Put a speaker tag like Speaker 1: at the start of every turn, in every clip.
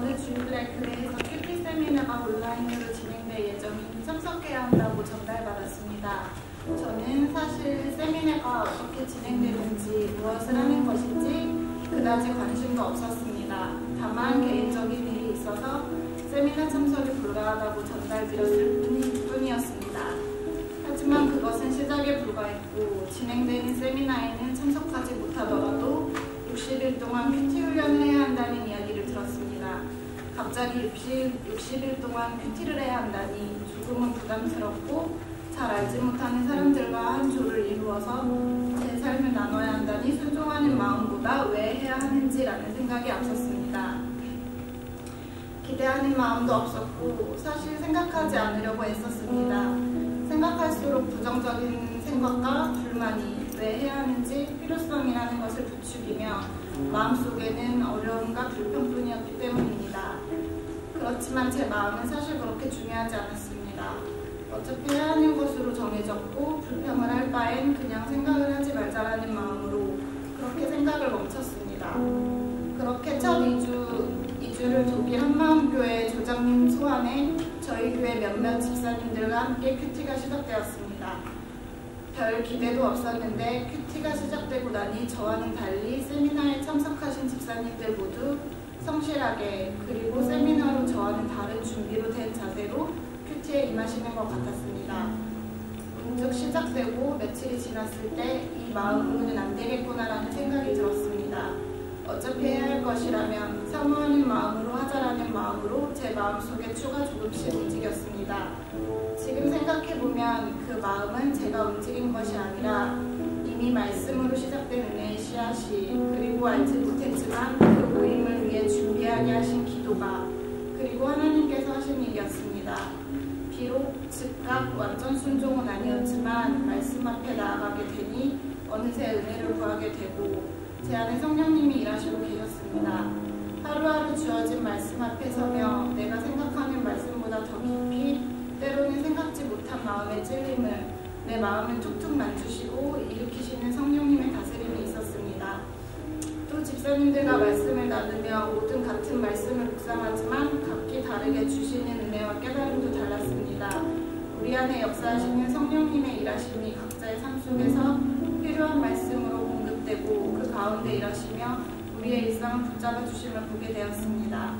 Speaker 1: 저는 주일날 교회에서 큐티 세미나가 온라인으로 진행될 예정이니 참석해야 한다고 전달받았습니다. 저는 사실 세미나가 어떻게 진행되는지, 무엇을 하는 것인지 그다지 관심도 없었습니다. 다만 개인적인 일이 있어서 세미나 참석이 불가하다고 전달드렸을 뿐이었습니다. 하지만 그것은 시작에 불과했고 진행되는 세미나에는 참석하지 못하더라도 60일 동안 큐티 훈련을 해야 한다는 이야기를 들었습니다. 갑자기 60일 동안 큐티를 해야 한다니 조금은 부담스럽고 잘 알지 못하는 사람들과 한 조를 이루어서 제 삶을 나눠야 한다니 순종하는 마음보다 왜 해야 하는지라는 생각이 앞섰습니다. 기대하는 마음도 없었고 사실 생각하지 않으려고 애썼습니다. 생각할수록 부정적인 생각과 불만이 왜 해야 하는지 필요성이라는 것을 부추기며 마음속에는 어려움과 불평뿐이었기 때문입니다. 그렇지만 제 마음은 사실 그렇게 중요하지 않았습니다. 어차피 해야 하는 것으로 정해졌고 불평을 할 바엔 그냥 생각을 하지 말자라는 마음으로 그렇게 생각을 멈췄습니다. 그렇게 첫 2주를 독일 한마음교회 조장님 소환에 저희 교회 몇몇 집사님들과 함께 큐티가 시작되었습니다. 별 기대도 없었는데 큐티가 시작되고 나니 저와는 달리 세미나에 참석하신 집사님들 모두 성실하게 그리고 세미나로 저와는 다른 준비로 된 자세로 큐티에 임하시는 것 같았습니다. 문득 시작되고 며칠이 지났을 때 이 마음으로는 안 되겠구나라는 생각이 들었습니다. 어차피 해야 할 것이라면 사모하는 마음으로 하자라는 마음으로 제 마음속에 추가 조금씩 움직였습니다. 지금 생각해보면 그 마음은 제가 움직인 것이 아니라 이미 말씀으로 시작된 은혜의 씨앗이 그리고 알지 못했지만 그 모임을 위해 준비하게 하신 기도가 그리고 하나님께서 하신 일이었습니다. 비록 즉각 완전 순종은 아니었지만 말씀 앞에 나아가게 되니 어느새 은혜를 구하게 되고 제 안에 성령님이 일하시고 계셨습니다. 하루하루 주어진 말씀 앞에 서며 내가 생각하는 말씀보다 더 깊이 때로는 생각지 못한 마음의 찔림을 내 마음을 툭툭 만주시고 일으키시는 성령님의 다스림이 있었습니다. 또 집사님들과 말씀을 나누며 모든 같은 말씀을 묵상하지만 각기 다르게 주시는 은혜와 깨달음도 달랐습니다. 우리 안에 역사하시는 성령님의 일하심이 각자의 삶 속에서 필요한 말씀으로 공급되고 그 가운데 일하시며 우리의 일상을 붙잡아 주심을 보게 되었습니다.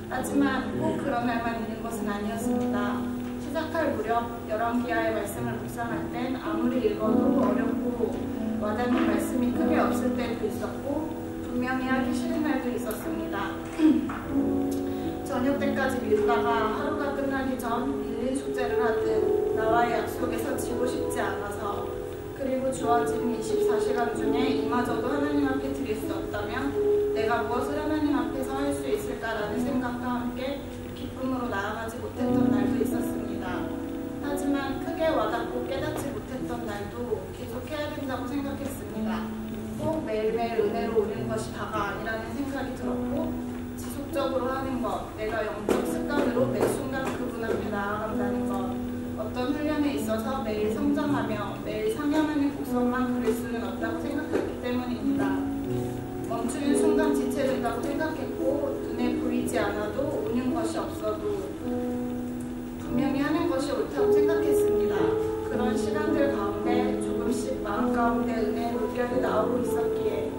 Speaker 1: 하지만 꼭 그런 날만 있는 것은 아니었습니다. 시작할 무렵 열왕기하의 말씀을 묵상할 땐 아무리 읽어도 어렵고 와닿는 말씀이 크게 없을 때도 있었고 분명히 하기 싫은 날도 있었습니다. 저녁 때까지 미루다가 하루가 끝나기 전 일일 숙제를 하듯 나와의 약속에서 지고 싶지 않아서 그리고 주어진 24시간 중에 이마저도 하나님 앞에 드릴 수 없다면 내가 무엇을 하나님 앞에서 할 수 있을까라는 생각과 함께 기쁨으로 나아가지 못했던 날도 있었습니다. 하지만 크게 와닿고 깨닫지 못했던 날도 계속해야 된다고 생각했습니다. 꼭 매일매일 은혜로 오는 것이 다가 아니라는 생각이 들었고 지속적으로 하는 것, 내가 영적 습관으로 매 순간 그분 앞에 나아간다는 것, 어떤 훈련에 있어서 매일 성장하며 매일 상향하는 곡선만 그릴 수는 없다고 생각했기 때문입니다. 멈추는 순간 지체된다고 생각했고 눈에 보이지 않아도 오는 것이 없어도 분명히 하는 것이 옳다고 생각했습니다. 그런 시간들 가운데 조금씩 마음 가운데 은혜의 물결이 나오고 있었기에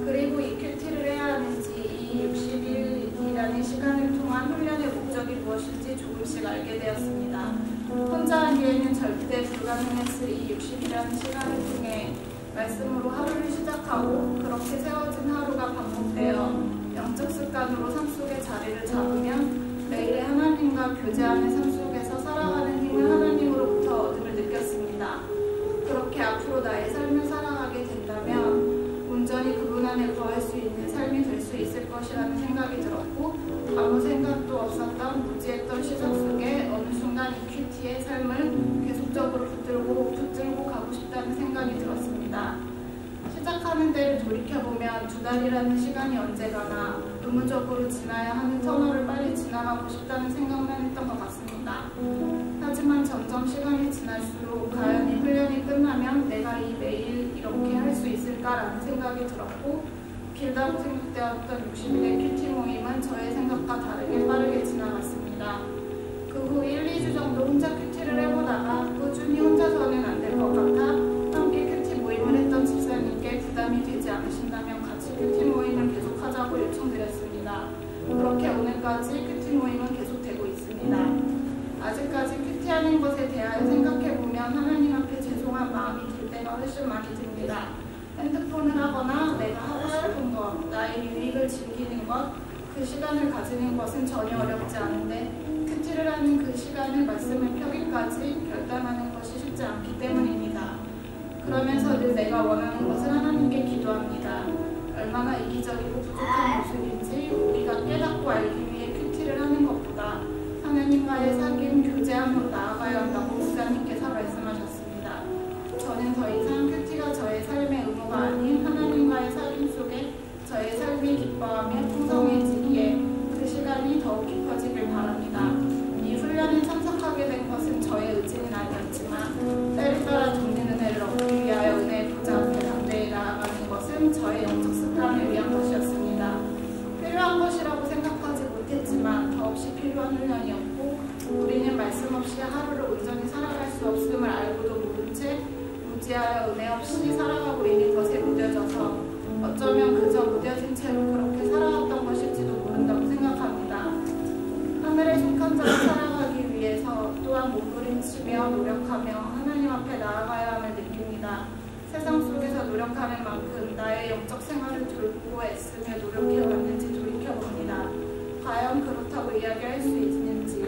Speaker 1: 그리고 이 큐티를 해야 하는지 이 60일이라는 시간을 통한 훈련의 목적이 무엇인지 조금씩 알게 되었습니다. 혼자 하기에는 절대 불가능했을 이 60일이라는 시간을 통해 말씀으로 하루를 시작하고 그렇게 세워진 하루가 반복되어 영적 습관으로 삶 속에 자리를 잡으면 매일의 하나님과 교제하는 삶 속에서 살아가는 힘을 하나님으로부터 얻음을 느꼈습니다. 그렇게 앞으로 나의 삶을 살아가게 된다면 온전히 그분 안에 거할 수 있는 삶이 될 수 있을 것이라는 생각이 들었고 아무 생각도 없었던 무지했던 시작 속에 어느 순간 이 큐티의 삶을 계속적으로 붙들고 가고 싶다는 생각이 들었습니다. 시작하는 데를 돌이켜보면 2달이라는 시간이 언제 가나 의무적으로 지나야 하는 터널을 빨리 지나가고 싶다는 생각만 했던 것 같습니다. 하지만 점점 시간이 지날수록 과연 이 훈련이 끝나면 내가 이 매일 이렇게 할 수 있을까라는 생각이 들었고 길다고 생각되었던 60일의 큐티 모임은 저의 생각과 다르게 빠르게 지나갔습니다. 그 후 1, 2주 정도 혼자 큐티를 해보다가 꾸준히 혼자서는 안 될 것 같아 함께 큐티 모임을 했던 집사님께 부담이 되지 않으신다면 같이 큐티 모임을 계속하자고 요청드렸습니다. 그렇게 오늘까지 큐티 모임은 계속되고 있습니다. 아직까지 큐티하는 것에 대하여 생각해보면 하나님 앞에 죄송한 마음이 들 때가 훨씬 많이 듭니다. 핸드폰을 하거나 내가 하고 싶은 것, 나의 유익을 즐기는 것, 그 시간을 가지는 것은 전혀 어렵지 않은데 큐티를 하는 그 시간을 말씀을 펴기까지 결단하는 것이 쉽지 않기 때문입니다. 그러면서 늘 내가 원하는 것을 하나님께 기도합니다. 얼마나 이기적이고 부족한 모습인지 우리가 깨닫고 알기 위해 큐티를 하는 것보다 하나님과의 사귐, 교제함으로 나아가야 한다고 목사님께서 말씀하셨습니다. 저는 더 이상 큐티가 저의 삶의 의무가 아닌 하나님과의 사귐 속에 저의 삶이 기뻐하며 풍성해지기에 그 시간이 더욱 깊어지길 바랍니다. 이 훈련에 참석하게 된 것은 저의 의지는 아니었지만 때를 따라 돕는 은혜를 얻기 위하여 은혜의 보좌 앞에 담대히 나아가는 것은 저의 영적 습관을 위한 것이었습니다. 필요한 것이라고 생각하지 못했지만 더없이 필요한 훈련이었고 우리는 말씀 없이 하루를 온전히 살아갈 수 없음을 알고도 모른 채 무지하여 은혜 없이 살아가고 있는 것에 무뎌져서 어쩌면 그저 무뎌진 채로 그렇게 살아왔던 것일지도 모른다고 생각합니다. 하늘에 속한 자로 살아가기 위해서 또한 몸부림치며 노력하며 하나님 앞에 나아가야 함을 느낍니다. 세상 속에서 노력하는 만큼 나의 영적 생활을 돌보고 애쓰며 노력해왔는지 돌이켜봅니다. 과연 그렇다고 이야기할 수 있는지.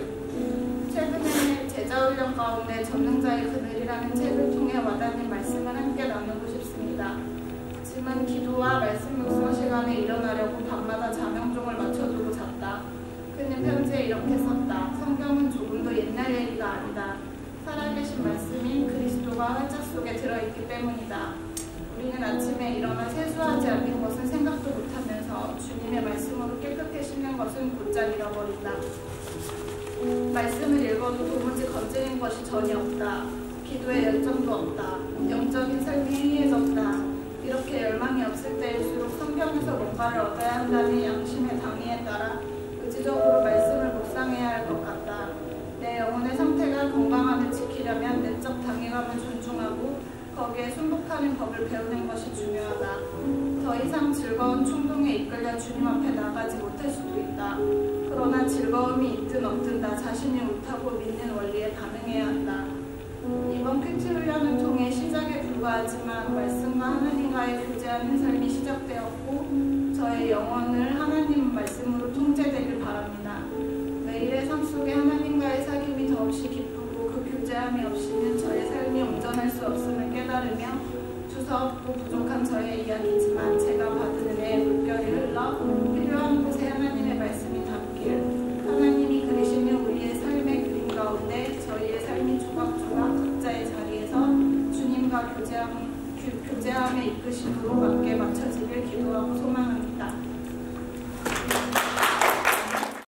Speaker 1: 최근에 제자훈련 가운데 전능자의 그늘이라는 책을 통해 와닿는 말씀을 함께 나누고 싶습니다. 짐은 기도와 말씀 묵상 시간에 일어나려고 밤마다 자명종을 맞춰두고 잤다. 그는 편지에 이렇게 썼다. 성경은 조금도 옛날 얘기가 아니다. 살아계신 말씀인 그리스도가 활짝 속에 들어있기 때문이다. 우리는 아침에 일어나 세수하지 않는 것은 생각도 못하면서 주님의 말씀으로 깨끗해 씻는 것은 곧잘 잃어버린다. 말씀을 읽어도 도무지 건지는 것이 전혀 없다. 기도에 열정도 없다. 영적인 삶이 해이해졌다. 이렇게 열망이 없을 때일수록 성경에서 뭔가를 얻어야 한다는 양심의 당위에 따라 의지적으로 말씀을 묵상해야 할 것 같다. 내 영혼의 상태가 건강함을 지키려면 내적 당위감을 존중하고 거기에 순복하는 법을 배우는 것이 중요하다. 더 이상 즐거운 충동에 이끌려 주님 앞에 나가지 못할 수도 있다. 그러나 즐거움이 있든 없든 나 자신이 옳다고 믿는 원리에 반응해야 한다. 이번 큐티 훈련을 통해 시작에 불과하지만 말씀과 하나님과의 교제하는 삶이 시작되었고 저의 영혼을 하나님 말씀으로 통제되길 바랍니다. 매일의 삶 속에 하나님과의 사귐이 더없이 기쁘고 그 교제함이 없이는 저의 삶이 온전할 수 없음을 깨달으며 두서없고 부족한 저의 이야기지만 제가 받은 은혜의 물결이 흘러 필요한 곳에 하나님의 말씀이 닿길 하나님이 그리시는 우리의 삶의 그림 가운데 저희의 삶이 조각조각 각자의 자리에서 주님과 교제함의 이끄심으로 맞게 맞춰지길 기도하고 소망합니다.